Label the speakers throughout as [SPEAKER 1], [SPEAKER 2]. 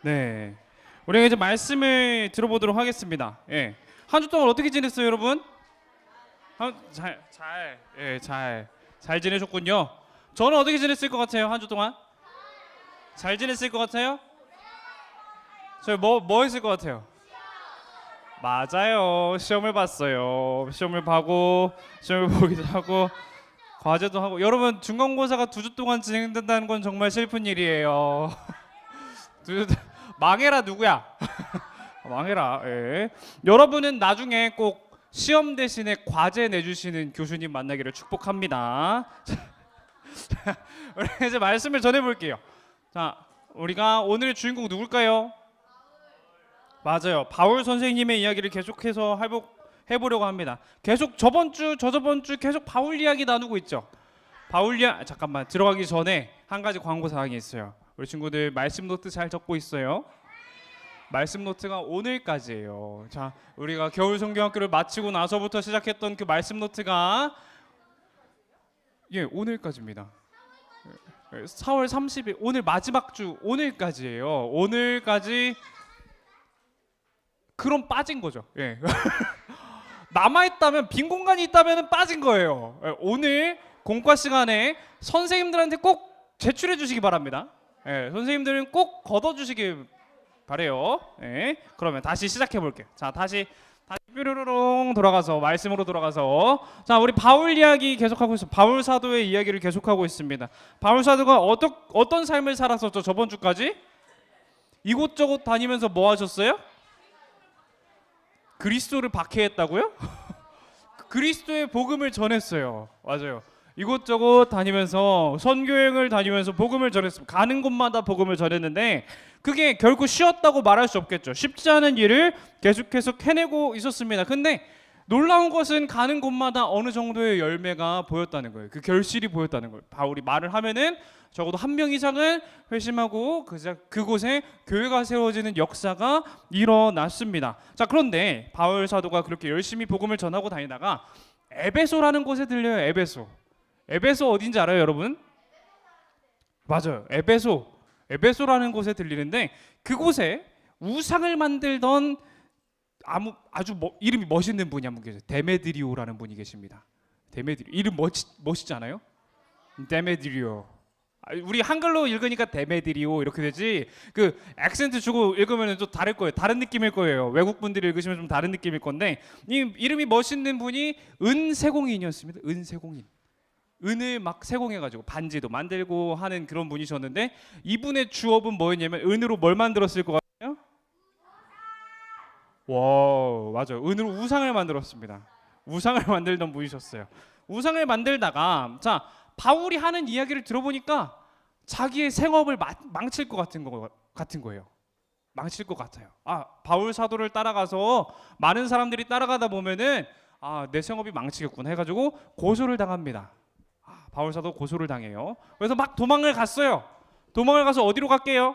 [SPEAKER 1] 네, 우리가 이제 말씀을 들어보도록 하겠습니다. 예, 한 주 동안 어떻게 지냈어요, 여러분? 잘 지내셨군요. 저는 어떻게 지냈을 것 같아요, 한 주 동안? 잘 지냈을 것 같아요? 저 뭐 했을 것 같아요? 맞아요, 시험을 봤어요. 시험을 보고, 시험을 보기도 하고, 과제도 하고. 여러분, 중간고사가 2주 동안 진행된다는 건 정말 슬픈 일이에요. 망해라 누구야? 망해라. 예. 여러분은 나중에 꼭 시험 대신에 과제 내주시는 교수님 만나기를 축복합니다. 우리 이제 말씀을 전해볼게요. 자, 우리가 오늘의 주인공 누굴까요? 맞아요. 바울 선생님의 이야기를 계속해서 해보려고 합니다. 계속 저번 주 계속 바울 이야기 나누고 있죠. 잠깐만, 들어가기 전에 한 가지 광고 사항이 있어요. 우리 친구들 말씀 노트 잘 적고 있어요. 말씀 노트가 오늘까지예요. 자, 우리가 겨울 성경학교를 마치고 나서부터 시작했던 그 말씀 노트가 오늘까지입니다. 4월 30일 오늘 마지막 주 오늘까지예요. 오늘까지. 그럼 빠진 거죠. 예. 남아있다면, 빈 공간이 있다면 빠진 거예요. 오늘 공과 시간에 선생님들한테 꼭 제출해 주시기 바랍니다. 예, 선생님들은 꼭 걷어주시기 바래요. 예, 그러면 다시 시작해 볼게요. 자, 다시 뾰로롱 돌아가서 말씀으로 돌아가서, 자, 우리 바울 이야기 계속하고 있어요. 바울 사도의 이야기를 계속하고 있습니다. 바울 사도가 어떤 삶을 살았었죠? 저번 주까지 이곳저곳 다니면서 뭐 하셨어요? 그리스도를 박해했다고요? 그리스도의 복음을 전했어요. 맞아요. 이곳저곳 다니면서 선교행을 다니면서 복음을 전했습니다. 가는 곳마다 복음을 전했는데 그게 결코 쉬었다고 말할 수 없겠죠. 쉽지 않은 일을 계속해서 해내고 있었습니다. 근데 놀라운 것은 가는 곳마다 어느 정도의 열매가 보였다는 거예요. 그 결실이 보였다는 거예요. 바울이 말을 하면은 적어도 한 명 이상은 회심하고 그곳에 교회가 세워지는 역사가 일어났습니다. 자, 그런데 바울 사도가 그렇게 열심히 복음을 전하고 다니다가 에베소라는 곳에 들려요. 에베소 어딘지 알아요, 여러분? 맞아요. 에베소라는 곳에 들리는데 그곳에 우상을 만들던 이름이 멋있는 분이 한 분 계세요. 데메드리오라는 분이 계십니다. 데메드리오. 이름 멋있지 않아요? 데메드리오. 우리 한글로 읽으니까 데메드리오 이렇게 되지, 그 액센트 주고 읽으면 좀 다를 거예요. 다른 느낌일 거예요. 외국 분들이 읽으시면 좀 다른 느낌일 건데, 이 이름이 멋있는 분이 은세공인이었습니다. 은세공인. 은을 막 세공해가지고 반지도 만들고 하는 그런 분이셨는데, 이분의 주업은 뭐였냐면 은으로 뭘 만들었을 것 같아요? 와, 맞아요. 은으로 우상을 만들었습니다. 우상을 만들던 분이셨어요. 우상을 만들다가, 자, 바울이 하는 이야기를 들어보니까 자기의 생업을 망칠 것 같은 거예요. 망칠 것 같아요. 바울 사도를 따라가서 많은 사람들이 따라가다 보면은 내 생업이 망치겠구나 해가지고 고소를 당합니다. 바울 사도 고소를 당해요. 그래서 막 도망을 갔어요. 도망을 가서 어디로 갈게요?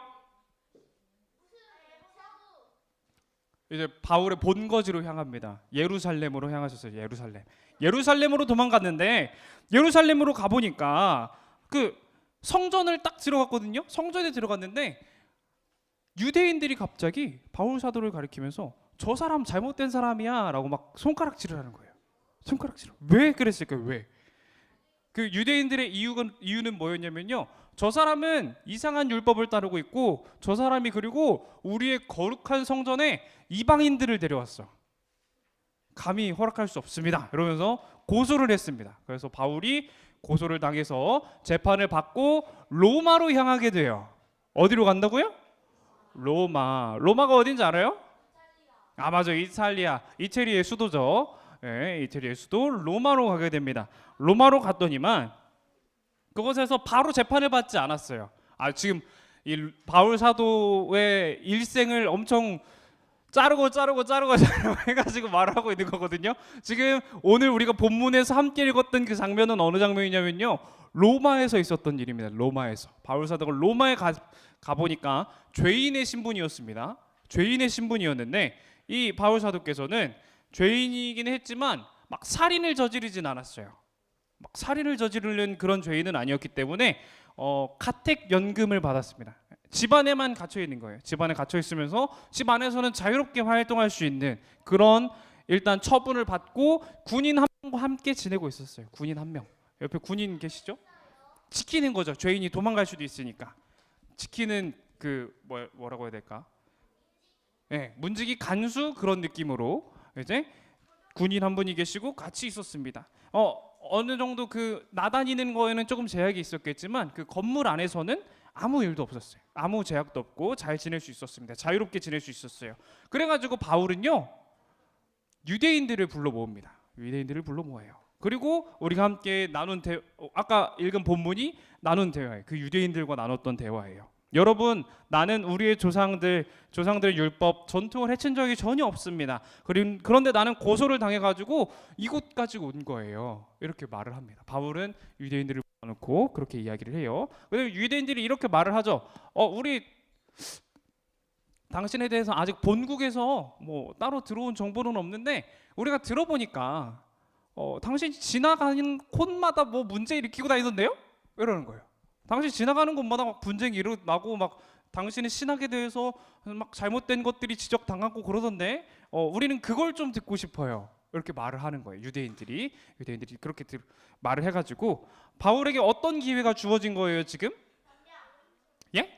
[SPEAKER 1] 이제 바울의 본거지로 향합니다. 예루살렘으로 향하셨어요. 예루살렘으로 도망갔는데, 예루살렘으로 가보니까 그 성전을 딱 들어갔거든요. 성전에 들어갔는데 유대인들이 갑자기 바울 사도를 가리키면서 저 사람 잘못된 사람이야 라고 막 손가락질을 하는 거예요. 손가락질. 왜 그랬을까요? 왜? 그 유대인들의 이유는 뭐였냐면요, 저 사람은 이상한 율법을 따르고 있고, 저 사람이 그리고 우리의 거룩한 성전에 이방인들을 데려왔어. 감히 허락할 수 없습니다. 이러면서 고소를 했습니다. 그래서 바울이 고소를 당해서 재판을 받고 로마로 향하게 돼요. 어디로 간다고요? 로마가 어딘지 알아요? 맞아요. 이태리의 수도죠. 네, 이태리의 수도 로마로 가게 됩니다. 로마로 갔더니만 그곳에서 바로 재판을 받지 않았어요. 지금 이 바울 사도의 일생을 엄청 자르고 해가지고 말하고 있는 거거든요. 지금 오늘 우리가 본문에서 함께 읽었던 그 장면은 어느 장면이냐면요, 로마에서 있었던 일입니다. 로마에서 바울 사도가 로마에 가보니까 죄인의 신분이었습니다. 죄인의 신분이었는데 이 바울 사도께서는 죄인이긴 했지만 막 살인을 저지르진 않았어요. 막 살인을 저지르는 그런 죄인은 아니었기 때문에 가택연금을 받았습니다. 집 안에만 갇혀 있는 거예요. 집 안에 갇혀 있으면서 집 안에서는 자유롭게 활동할 수 있는 그런 일단 처분을 받고 군인 한 명과 함께 지내고 있었어요. 군인 한 명. 옆에 군인 계시죠? 지키는 거죠. 죄인이 도망갈 수도 있으니까. 지키는 그 뭐라고 해야 될까? 네, 문지기 간수 그런 느낌으로 이제 군인 한 분이 계시고 같이 있었습니다. 어느 정도 그 나다니는 거에는 조금 제약이 있었겠지만 그 건물 안에서는 아무 일도 없었어요. 아무 제약도 없고 잘 지낼 수 있었습니다. 자유롭게 지낼 수 있었어요. 그래가지고 바울은요 유대인들을 불러 모읍니다. 유대인들을 불러 모아요. 그리고 우리가 함께 나눈 아까 읽은 본문이 나눈 대화예요. 그 유대인들과 나눴던 대화예요. 여러분, 나는 우리의 조상들의 율법 전통을 해친 적이 전혀 없습니다. 그런데 나는 고소를 당해가지고 이곳까지 온 거예요. 이렇게 말을 합니다. 바울은 유대인들을 불러놓고 그렇게 이야기를 해요. 그리고 유대인들이 이렇게 말을 하죠. 우리 당신에 대해서 아직 본국에서 뭐 따로 들어온 정보는 없는데 우리가 들어보니까 당신 지나가는 곳마다 뭐 문제 일으키고 다니던데요? 이러는 거예요. 당신 지나가는 곳마다 막 분쟁이 일어나고 막 당신의 신학에 대해서 막 잘못된 것들이 지적당하고 그러던데 우리는 그걸 좀 듣고 싶어요. 이렇게 말을 하는 거예요. 유대인들이 그렇게 말을 해가지고 바울에게 어떤 기회가 주어진 거예요 지금? 예?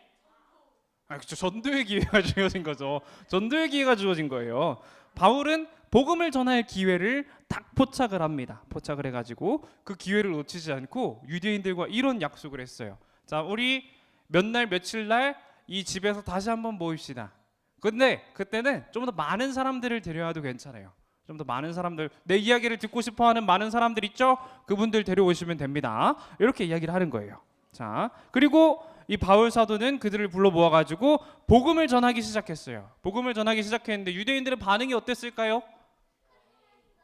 [SPEAKER 1] 그렇죠. 전도의 기회가 주어진 거죠. 전도의 기회가 주어진 거예요. 바울은 복음을 전할 기회를 딱 포착을 합니다. 포착을 해가지고 그 기회를 놓치지 않고 유대인들과 이런 약속을 했어요. 자, 우리 몇 날 며칠 날 이 집에서 다시 한번 모입시다. 근데 그때는 좀 더 많은 사람들을 데려와도 괜찮아요. 좀 더 많은 사람들, 내 이야기를 듣고 싶어하는 많은 사람들 있죠? 그분들 데려오시면 됩니다. 이렇게 이야기를 하는 거예요. 자, 그리고 이 바울 사도는 그들을 불러 모아가지고 복음을 전하기 시작했어요. 복음을 전하기 시작했는데 유대인들의 반응이 어땠을까요?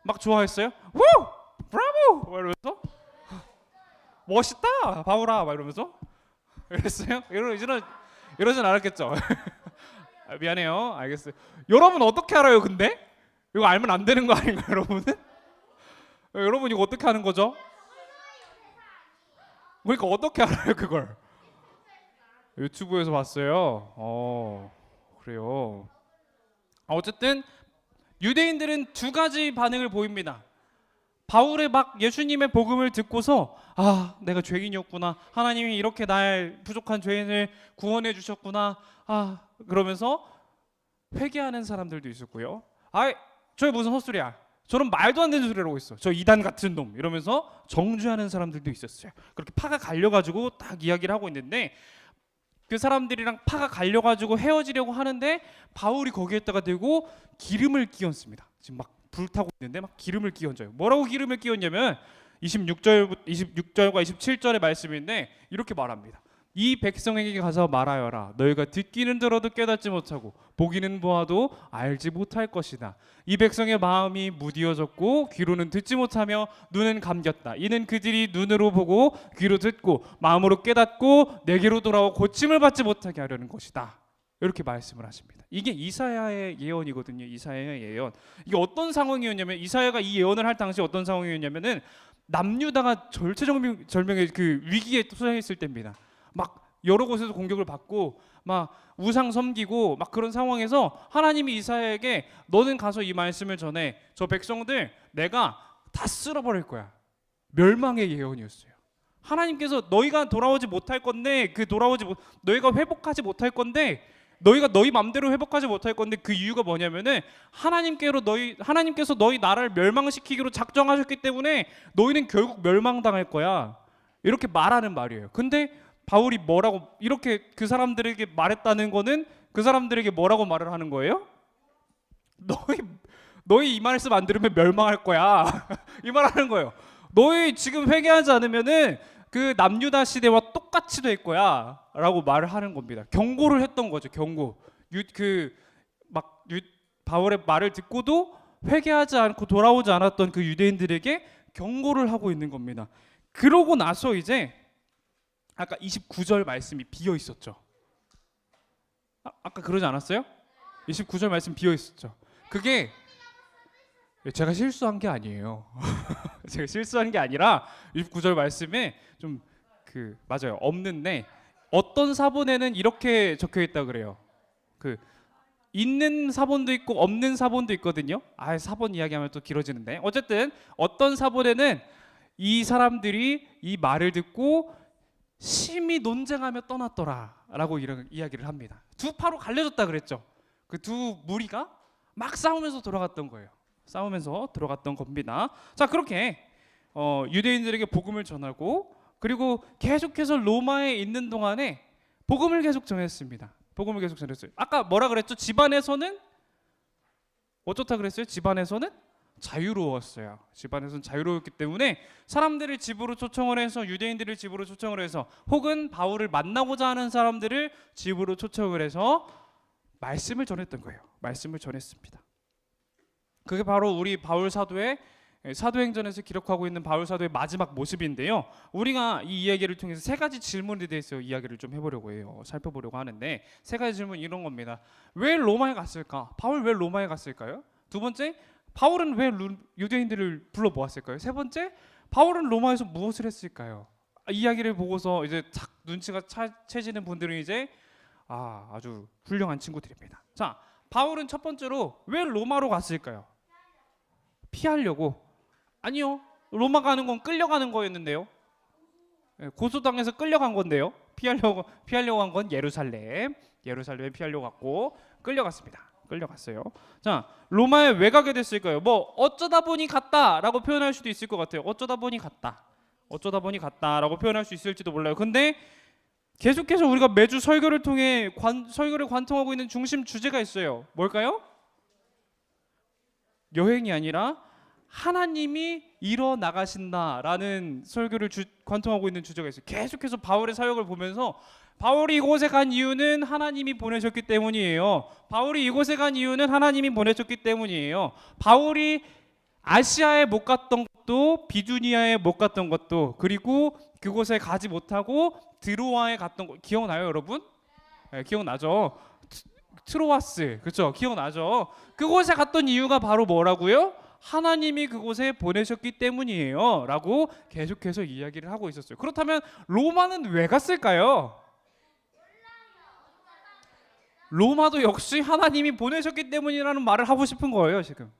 [SPEAKER 1] 막 좋아했어요? 우! 브라보! 막 이러면서 멋있다 바울아 막 이러면서 이랬어요? 이러진 않았겠죠? 미안해요. 알겠어요. 여러분 어떻게 알아요? 근데 이거 알면 안 되는 거 아닌가요, 여러분은? 여러분 이거 어떻게 하는 거죠? 그러니까 어떻게 알아요 그걸? 유튜브에서 봤어요. 그래요. 어쨌든 유대인들은 두 가지 반응을 보입니다. 바울의 막 예수님의 복음을 듣고서 내가 죄인이었구나. 하나님이 이렇게 날 부족한 죄인을 구원해 주셨구나. 그러면서 회개하는 사람들도 있었고요. 저 무슨 헛소리야. 저런 말도 안 되는 소리를 하고 있어. 저 이단 같은 놈 이러면서 정죄하는 사람들도 있었어요. 그렇게 파가 갈려가지고 딱 이야기를 하고 있는데 그 사람들이랑 파가 갈려가지고 헤어지려고 하는데 바울이 거기에다가 대고 기름을 끼얹습니다. 지금 막 불타고 있는데 막 기름을 끼얹어요. 뭐라고 기름을 끼얹냐면 26절과 27절의 말씀인데 이렇게 말합니다. 이 백성에게 가서 말하여라. 너희가 듣기는 들어도 깨닫지 못하고 보기는 보아도 알지 못할 것이다. 이 백성의 마음이 무디어졌고 귀로는 듣지 못하며 눈은 감겼다. 이는 그들이 눈으로 보고 귀로 듣고 마음으로 깨닫고 내게로 돌아와 고침을 받지 못하게 하려는 것이다. 이렇게 말씀을 하십니다. 이게 이사야의 예언이거든요. 이사야의 예언. 이게 어떤 상황이었냐면 이사야가 이 예언을 할 당시 어떤 상황이었냐면은 남유다가 절체절명의 그 위기에 처했을 때입니다. 막 여러 곳에서 공격을 받고 막 우상 섬기고 막 그런 상황에서 하나님이 이사야에게 너는 가서 이 말씀을 전해. 저 백성들 내가 다 쓸어버릴 거야. 멸망의 예언이었어요. 하나님께서 너희가 돌아오지 못할 건데 너희가 회복하지 못할 건데 너희가 너희 맘대로 회복하지 못할 건데 그 이유가 뭐냐면은 하나님께서 너희 나라를 멸망시키기로 작정하셨기 때문에 너희는 결국 멸망당할 거야. 이렇게 말하는 말이에요. 근데 바울이 뭐라고 이렇게 그 사람들에게 말했다는 거는 그 사람들에게 뭐라고 말을 하는 거예요? 너희 이 말씀 안 들으면 멸망할 거야. 이 말하는 거예요. 너희 지금 회개하지 않으면은 그 남유다 시대와 똑같이 될 거야라고 말을 하는 겁니다. 경고를 했던 거죠. 경고. 바울의 말을 듣고도 회개하지 않고 돌아오지 않았던 그 유대인들에게 경고를 하고 있는 겁니다. 그러고 나서 이제 아까 29절 말씀이 비어 있었죠. 아까 그러지 않았어요? 29절 말씀 비어 있었죠. 그게 제가 실수한 게 아니에요. 제가 실수한 게 아니라 29절 말씀에 좀 맞아요. 없는데 어떤 사본에는 이렇게 적혀 있다 그래요. 그 있는 사본도 있고 없는 사본도 있거든요. 아, 사본 이야기하면 또 길어지는데. 어쨌든 어떤 사본에는 이 사람들이 이 말을 듣고 심히 논쟁하며 떠났더라라고 이런 이야기를 합니다. 두 파로 갈려졌다 그랬죠. 그 두 무리가 막 싸우면서 돌아갔던 거예요. 싸우면서 들어갔던 겁니다. 자, 그렇게 유대인들에게 복음을 전하고 그리고 계속해서 로마에 있는 동안에 복음을 계속 전했습니다. 복음을 계속 전했어요. 아까 뭐라 그랬죠? 집안에서는 어쩌다 그랬어요? 집안에서는 자유로웠어요. 집안에서는 자유로웠기 때문에 사람들을 집으로 초청을 해서 유대인들을 집으로 초청을 해서 혹은 바울을 만나고자 하는 사람들을 집으로 초청을 해서 말씀을 전했던 거예요. 말씀을 전했습니다. 그게 바로 우리 바울 사도의 사도행전에서 기록하고 있는 바울 사도의 마지막 모습인데요. 우리가 이 이야기를 통해서 세 가지 질문에 대해서 이야기를 좀 해보려고 해요. 살펴보려고 하는데 세 가지 질문 이런 겁니다. 왜 로마에 갔을까? 바울 왜 로마에 갔을까요? 두 번째, 바울은 왜 유대인들을 불러 모았을까요? 세 번째, 바울은 로마에서 무엇을 했을까요? 이 이야기를 보고서 이제 탁 눈치가 채지는 분들은 이제 아주 훌륭한 친구들입니다. 자, 바울은 첫 번째로 왜 로마로 갔을까요? 피하려고? 아니요. 로마 가는 건 끌려가는 거였는데요. 고소당해서 끌려간 건데요. 피하려고 한 건 예루살렘에 피하려고 갔고 끌려갔습니다. 끌려갔어요. 자, 로마에 왜 가게 됐을까요? 뭐 어쩌다 보니 갔다라고 표현할 수도 있을 것 같아요. 어쩌다 보니 갔다라고 표현할 수 있을지도 몰라요. 근데 계속해서 우리가 매주 설교를 통해 설교를 관통하고 있는 중심 주제가 있어요. 뭘까요? 여행이 아니라 하나님이 일어나가신다라는 설교를 관통하고 있는 주제가 있어요. 계속해서 바울의 사역을 보면서 바울이 이곳에 간 이유는 하나님이 보내셨기 때문이에요. 바울이 이곳에 간 이유는 하나님이 보내셨기 때문이에요. 바울이 아시아에 못 갔던 것도 비두니아에 못 갔던 것도 그리고 그곳에 가지 못하고 드로아에 갔던 거 기억나요, 여러분? 네, 기억나죠? 트로아스, 그렇죠? 기억나죠? 그곳에 갔던 이유가 바로 뭐라고요? 하나님이 그곳에 보내셨기 때문이에요 라고 계속해서 이야기를 하고 있었어요. 그렇다면 로마는 왜 갔을까요? 로마도 역시 하나님이 보내셨기 때문이라는 말을 하고 싶은 거예요. 지금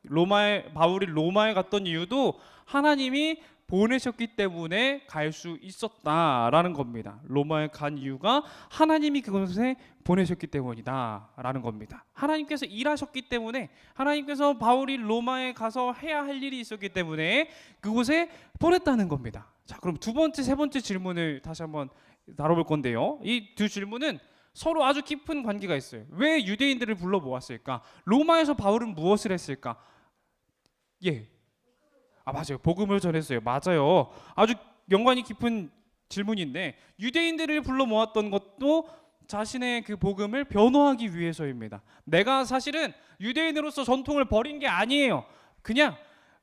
[SPEAKER 1] 바울이 로마에 갔던 이유도 하나님이 보내셨기 때문에 갈 수 있었다라는 겁니다. 로마에 간 이유가 하나님이 그곳에 보내셨기 때문이다라는 겁니다. 하나님께서 일하셨기 때문에 하나님께서 바울이 로마에 가서 해야 할 일이 있었기 때문에 그곳에 보냈다는 겁니다. 자, 그럼 두 번째, 세 번째 질문을 다시 한번 다뤄볼 건데요. 이 두 질문은 서로 아주 깊은 관계가 있어요. 왜 유대인들을 불러 모았을까? 로마에서 바울은 무엇을 했을까? 맞아요. 복음을 전했어요. 맞아요. 아주 연관이 깊은 질문인데 유대인들을 불러 모았던 것도 자신의 그 복음을 변호하기 위해서입니다. 내가 사실은 유대인으로서 전통을 버린 게 아니에요. 그냥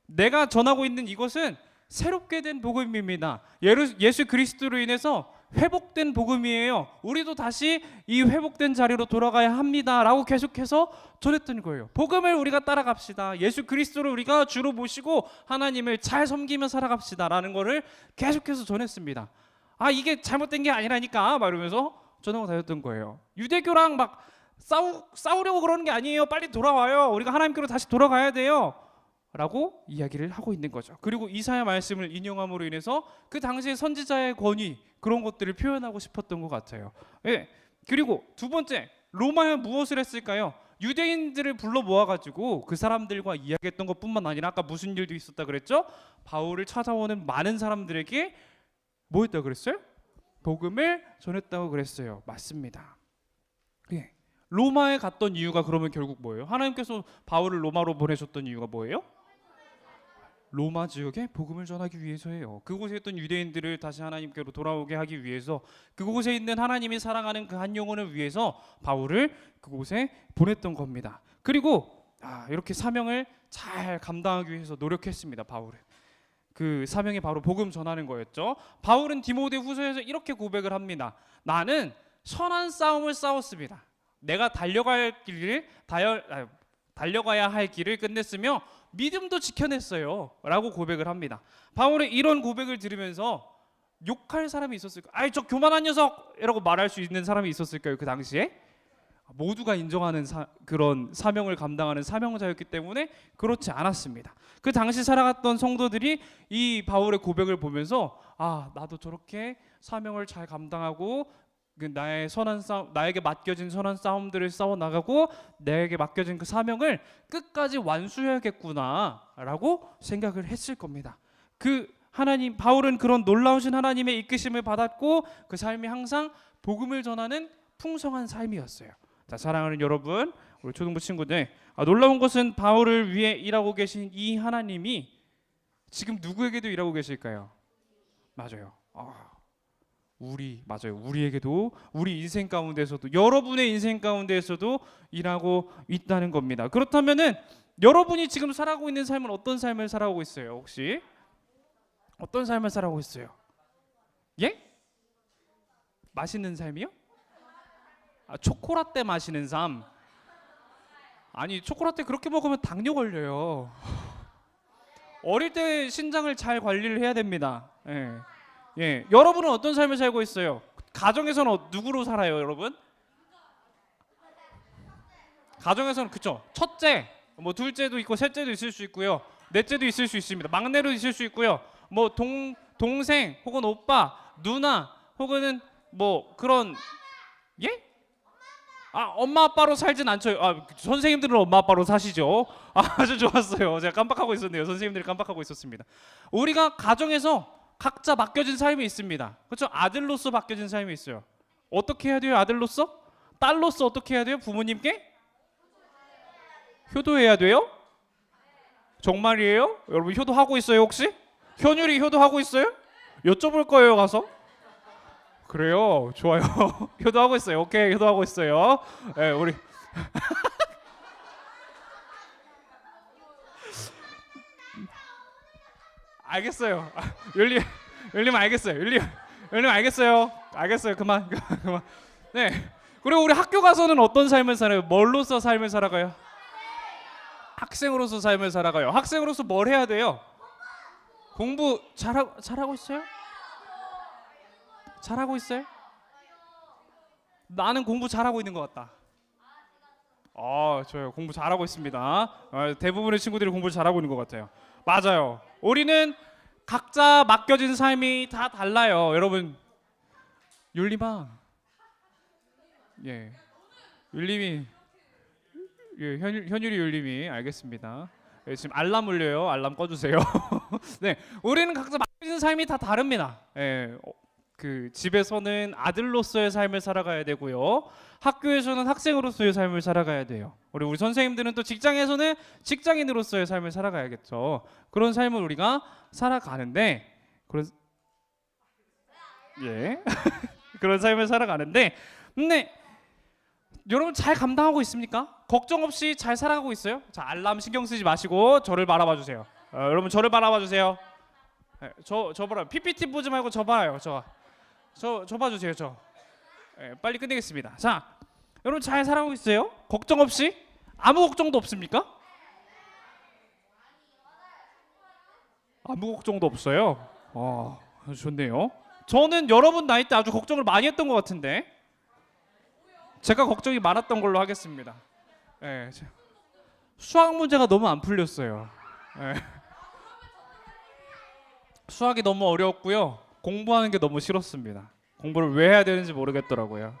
[SPEAKER 1] 내가 전하고 있는 이것은 새롭게 된 복음입니다. 예수 그리스도로 인해서 회복된 복음이에요. 우리도 다시 이 회복된 자리로 돌아가야 합니다 라고 계속해서 전했던 거예요. 복음을 우리가 따라갑시다. 예수 그리스도를 우리가 주로 모시고 하나님을 잘 섬기며 살아갑시다 라는 거를 계속해서 전했습니다. 이게 잘못된 게 아니라니까 막 이러면서 전하고 다녔던 거예요. 유대교랑 막 싸우려고 그러는 게 아니에요. 빨리 돌아와요. 우리가 하나님께로 다시 돌아가야 돼요 라고 이야기를 하고 있는 거죠. 그리고 이사야 말씀을 인용함으로 인해서 그 당시의 선지자의 권위 그런 것들을 표현하고 싶었던 것 같아요. 그리고 두 번째, 로마에 무엇을 했을까요? 유대인들을 불러 모아가지고 그 사람들과 이야기했던 것뿐만 아니라 아까 무슨 일도 있었다 그랬죠? 바울을 찾아오는 많은 사람들에게 뭐 했다고 그랬어요? 복음을 전했다고 그랬어요. 맞습니다. 로마에 갔던 이유가 그러면 결국 뭐예요? 하나님께서 바울을 로마로 보내셨던 이유가 뭐예요? 로마 지역에 복음을 전하기 위해서예요. 그곳에 있던 유대인들을 다시 하나님께로 돌아오게 하기 위해서 그곳에 있는 하나님이 사랑하는 그 한 영혼을 위해서 바울을 그곳에 보냈던 겁니다. 그리고 이렇게 사명을 잘 감당하기 위해서 노력했습니다. 바울은. 그 사명이 바로 복음 전하는 거였죠. 바울은 디모데 후서에서 이렇게 고백을 합니다. 나는 선한 싸움을 싸웠습니다. 내가 달려가야 할 길을 끝냈으며 믿음도 지켜냈어요 라고 고백을 합니다. 바울의 이런 고백을 들으면서 욕할 사람이 있었을까요? 아이 저 교만한 녀석이라고 말할 수 있는 사람이 있었을까요? 그 당시에 모두가 인정하는 그런 사명을 감당하는 사명자였기 때문에 그렇지 않았습니다. 그 당시 살아갔던 성도들이 이 바울의 고백을 보면서 아 나도 저렇게 사명을 잘 감당하고 그 나의 선한 싸움, 나에게 맡겨진 선한 싸움들을 싸워 나가고 나에게 맡겨진 그 사명을 끝까지 완수해야겠구나라고 생각을 했을 겁니다. 그 하나님 바울은 그런 놀라우신 하나님의 이끄심을 받았고 그 삶이 항상 복음을 전하는 풍성한 삶이었어요. 자, 사랑하는 여러분, 우리 초등부 친구들, 놀라운 것은 바울을 위해 일하고 계신 이 하나님이 지금 누구에게도 일하고 계실까요? 맞아요. 맞아요. 우리에게도 우리 인생 가운데서도 여러분의 인생 가운데에서도 일하고 있다는 겁니다. 그렇다면은 여러분이 지금 살아가고 있는 삶은 어떤 삶을 살아가고 있어요? 혹시 어떤 삶을 살아가고 있어요? 예? 맛있는 삶이요? 초코라떼 마시는 삶. 아니 초코라떼 그렇게 먹으면 당뇨 걸려요. 어릴 때 신장을 잘 관리를 해야 됩니다. 예. 여러분은 어떤 삶을 살고 있어요? 가정에서는 누구로 살아요, 여러분? 가정에서는 그쵸. 첫째, 뭐 둘째도 있고 셋째도 있을 수 있고요. 넷째도 있을 수 있습니다. 막내도 있을 수 있고요. 뭐 동생 혹은 오빠, 누나 혹은 뭐 그런 예? 엄마 아빠로 살진 않죠. 선생님들은 엄마 아빠로 사시죠. 아주 좋았어요. 제가 깜빡하고 있었네요. 선생님들이 깜빡하고 있었습니다. 우리가 가정에서 각자 맡겨진 삶이 있습니다. 그렇죠? 아들로서 맡겨진 삶이 있어요. 어떻게 해야 돼요? 아들로서? 딸로서 어떻게 해야 돼요? 부모님께? 효도해야 돼요? 정말이에요? 여러분 효도하고 있어요 혹시? 현율이 효도하고 있어요? 여쭤볼 거예요 가서. 그래요? 좋아요. 효도하고 있어요. 오케이, 효도하고 있어요. 네, 우리 알겠어요. 율림 알겠어요. 율림 알겠어요. 알겠어요. 그만. 네. 그리고 우리 학교 가서는 어떤 삶을 살아요? 뭘로서 삶을 살아가요? 학생으로서 삶을 살아가요. 학생으로서 뭘 해야 돼요? 공부 잘하고 있어요? 잘하고 있어요? 나는 공부 잘하고 있는 것 같다. 좋아요. 공부 잘하고 있습니다. 대부분의 친구들이 공부를 잘하고 있는 것 같아요. 맞아요. 우리는 각자 맡겨진 삶이 다 달라요. 여러분, 율림아, 예, 율림이, 예, 현율이 율림이 알겠습니다. 예, 지금 알람 울려요. 알람 꺼주세요. 네, 우리는 각자 맡겨진 삶이 다 다릅니다. 예. 그 집에서는 아들로서의 삶을 살아가야 되고요. 학교에서는 학생으로서의 삶을 살아가야 돼요. 우리 선생님들은 또 직장에서는 직장인으로서의 삶을 살아가야겠죠. 그런 삶을 우리가 살아가는데 그런 삶을 살아가는데 근데 여러분 잘 감당하고 있습니까? 걱정 없이 잘 살아가고 있어요? 자, 알람 신경 쓰지 마시고 저를 바라봐 주세요. 여러분 저를 바라봐 주세요. 저 봐라. PPT 보지 말고 저 봐요. 저 봐주세요. 빨리 끝내겠습니다. 자, 여러분 잘 살아가고 있어요? 걱정 없이? 아무 걱정도 없습니까? 아무 걱정도 없어요. 좋네요. 저는 여러분 나이 때 아주 걱정을 많이 했던 것 같은데 제가 걱정이 많았던 걸로 하겠습니다. 수학 문제가 너무 안 풀렸어요. 수학이 너무 어려웠고요. 공부하는 게 너무 싫었습니다. 공부를 왜 해야 되는지 모르겠더라고요.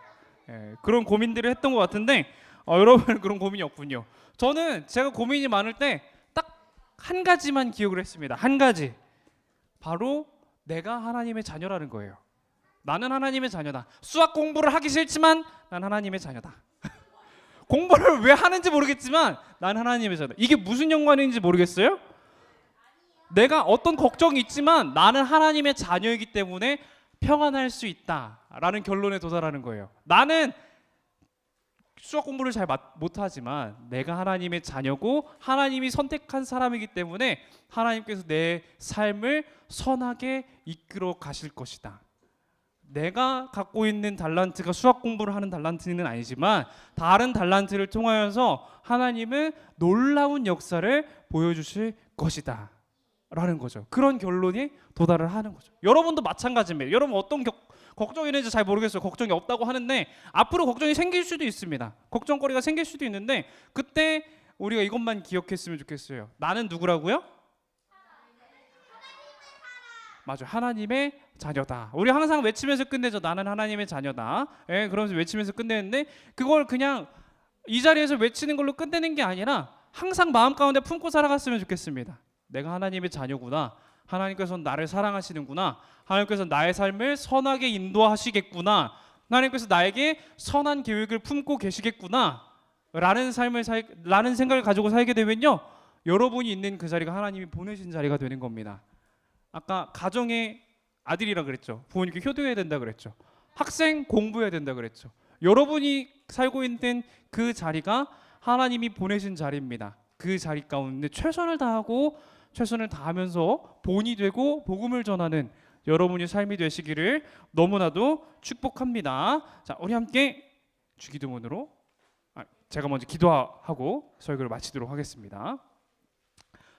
[SPEAKER 1] 그런 고민들을 했던 것 같은데 여러분은 그런 고민이 없군요. 저는 제가 고민이 많을 때 딱 한 가지만 기억을 했습니다. 한 가지. 바로 내가 하나님의 자녀라는 거예요. 나는 하나님의 자녀다. 수학 공부를 하기 싫지만 난 하나님의 자녀다. 공부를 왜 하는지 모르겠지만 난 하나님의 자녀다. 이게 무슨 연관인지 모르겠어요? 내가 어떤 걱정이 있지만 나는 하나님의 자녀이기 때문에 평안할 수 있다라는 결론에 도달하는 거예요. 나는 수학 공부를 잘 못하지만 내가 하나님의 자녀고 하나님이 선택한 사람이기 때문에 하나님께서 내 삶을 선하게 이끌어 가실 것이다. 내가 갖고 있는 달란트가 수학 공부를 하는 달란트는 아니지만 다른 달란트를 통하여서 하나님은 놀라운 역사를 보여주실 것이다 라는 거죠. 그런 결론이 도달을 하는 거죠. 여러분도 마찬가지입니다. 여러분 어떤 걱정이 있는지 잘 모르겠어요. 걱정이 없다고 하는데 앞으로 걱정이 생길 수도 있습니다. 걱정거리가 생길 수도 있는데 그때 우리가 이것만 기억했으면 좋겠어요. 나는 누구라고요? 맞아요. 하나님의 자녀다. 우리 항상 외치면서 끝내죠. 나는 하나님의 자녀다. 예, 그러면서 외치면서 끝내는데 그걸 그냥 이 자리에서 외치는 걸로 끝내는 게 아니라 항상 마음 가운데 품고 살아갔으면 좋겠습니다. 내가 하나님의 자녀구나. 하나님께서는 나를 사랑하시는구나. 하나님께서 나의 삶을 선하게 인도하시겠구나. 하나님께서 나에게 선한 계획을 품고 계시겠구나. 라는 생각을 가지고 살게 되면요. 여러분이 있는 그 자리가 하나님이 보내신 자리가 되는 겁니다. 아까 가정의 아들이라 그랬죠. 부모님께 효도해야 된다 그랬죠. 학생 공부해야 된다 그랬죠. 여러분이 살고 있는 그 자리가 하나님이 보내신 자리입니다. 그 자리 가운데 최선을 다하면서 본이 되고 복음을 전하는 여러분의 삶이 되시기를 너무나도 축복합니다. 자, 우리 함께 주기도문으로 제가 먼저 기도하고 설교를 마치도록 하겠습니다.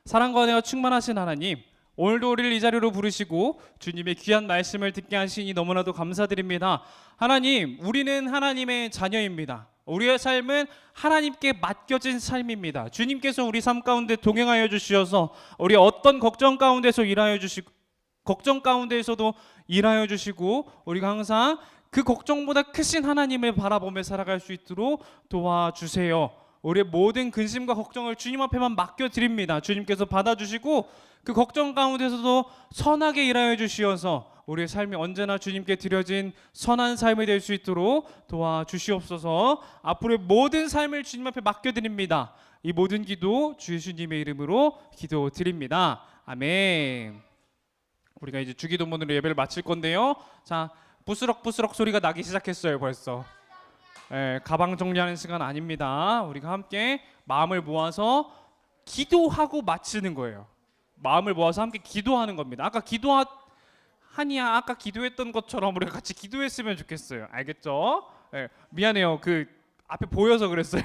[SPEAKER 1] 사랑과 은혜가 충만하신 하나님, 오늘도 우리를 이 자리로 부르시고 주님의 귀한 말씀을 듣게 하시니 너무나도 감사드립니다. 하나님, 우리는 하나님의 자녀입니다. 우리의 삶은 하나님께 맡겨진 삶입니다. 주님께서 우리 삶 가운데 동행하여 주시어서 우리 어떤 걱정 가운데서도 일하여 주시고 우리가 항상 그 걱정보다 크신 하나님을 바라보며 살아갈 수 있도록 도와주세요. 우리의 모든 근심과 걱정을 주님 앞에만 맡겨드립니다. 주님께서 받아주시고 그 걱정 가운데서도 선하게 일하여 주시어서 우리의 삶이 언제나 주님께 드려진 선한 삶이 될 수 있도록 도와주시옵소서. 앞으로의 모든 삶을 주님 앞에 맡겨드립니다. 이 모든 기도 주 예수님의 이름으로 기도드립니다. 아멘. 우리가 이제 주기도문으로 예배를 마칠 건데요. 자, 부스럭부스럭 소리가 나기 시작했어요. 벌써 가방 정리하는 시간 아닙니다. 우리가 함께 마음을 모아서 기도하고 마치는 거예요. 마음을 모아서 함께 기도하는 겁니다. 아까 기도했던 것처럼 우리가 같이 기도했으면 좋겠어요. 알겠죠? 미안해요. 그 앞에 보여서 그랬어요.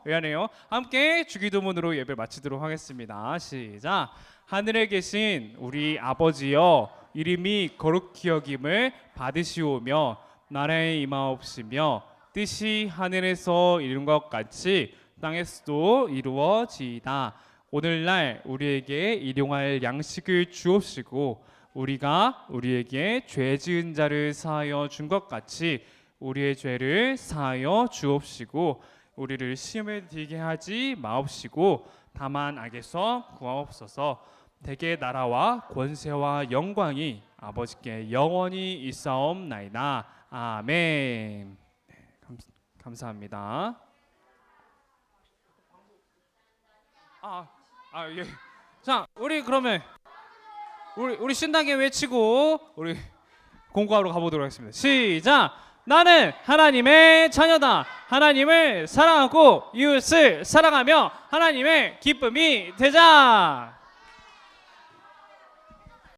[SPEAKER 1] 미안해요. 함께 주기도문으로 예배 마치도록 하겠습니다. 시작. 하늘에 계신 우리 아버지여, 이름이 거룩히 여김을 받으시오며 나라에 임하옵시며 뜻이 하늘에서 이룬 것 같이 땅에서도 이루어지이다. 오늘날 우리에게 일용할 양식을 주옵시고 우리가 우리에게 죄 지은 자를 사하여 준 것 같이 우리의 죄를 사하여 주옵시고 우리를 시험에 들게 하지 마옵시고 다만 악에서 구하옵소서. 대개 나라와 권세와 영광이 아버지께 영원히 있사옵나이다. 아멘. 감사합니다. 예. 자, 우리 그러면 우리 신나게 외치고 우리 공부하러 가보도록 하겠습니다. 시작. 나는 하나님의 자녀다. 하나님을 사랑하고 이웃을 사랑하며 하나님의 기쁨이 되자.